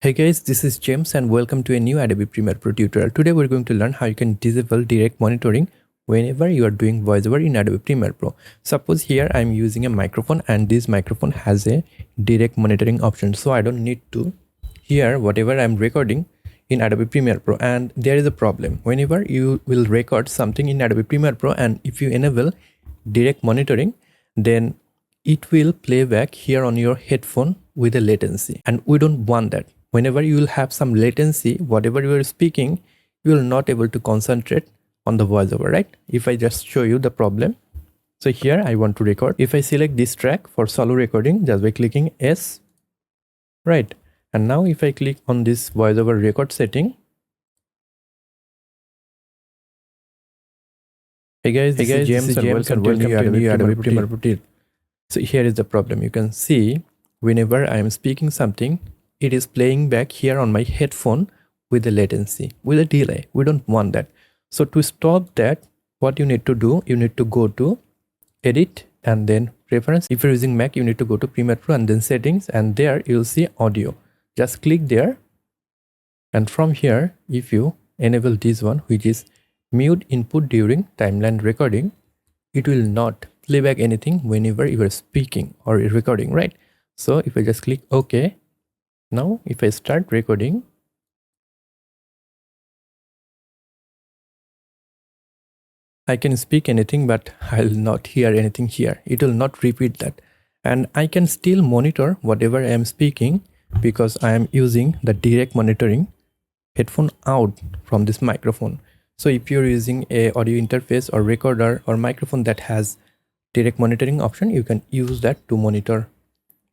Hey guys, this is James and welcome to a new Adobe Premiere Prr tutorial. Today we're going to learn how you can disable direct monitoring whenever you are doing voiceover in Adobe Premiere Pro. Suppose here I'm using a microphone and this microphone has a direct monitoring option, so I don't need to hear whatever I'm recording in Adobe Premiere Pro. And there is a problem. Whenever you will record something in Adobe Premiere Pro and if you enable direct monitoring, then it will play back here on your headphone with a latency, and we don't want that. Whenever you will have some latency, whatever you are speaking, you will not able to concentrate on the voiceover, right? If I just show you the problem. So here I want to record. If I select this track for solo recording just by clicking S, right? And now if I click on this voiceover record setting. Hey guys, this is James and welcome to new Adobe Premiere Prr. So here is the problem. You can see whenever I am speaking something, it is playing back here on my headphone with a latency, with a delay. We don't want that. So to stop that, what you need to do, you need to go to edit and then preference. If you're using Mac, you need to go to Premiere Pro and then settings, and there you'll see audio. Just click there, and from here, if you enable this one, which is mute input during timeline recording, it will not play back anything whenever you are speaking or recording, right? So if I just click OK, now if I start recording, I can speak anything, but I'll not hear anything here. It will not repeat that. And I can still monitor whatever I am speaking because I am using the direct monitoring headphone out from this microphone. So if you're using a audio interface or recorder or microphone that has direct monitoring option, you can use that to monitor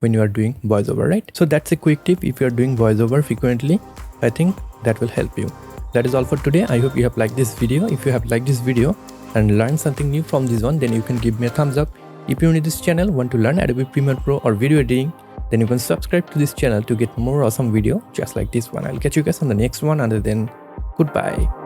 when you are doing voiceover, right? So that's a quick tip. If you are doing voiceover frequently, I think that will help you. That is all for today. I hope you have liked this video. If you have liked this video and learned something new from this one, then you can give me a thumbs up. If you're new to this channel, want to learn Adobe Premiere Pro or video editing, then you can subscribe to this channel to get more awesome video just like this one. I'll catch you guys on the next one. Until then, goodbye.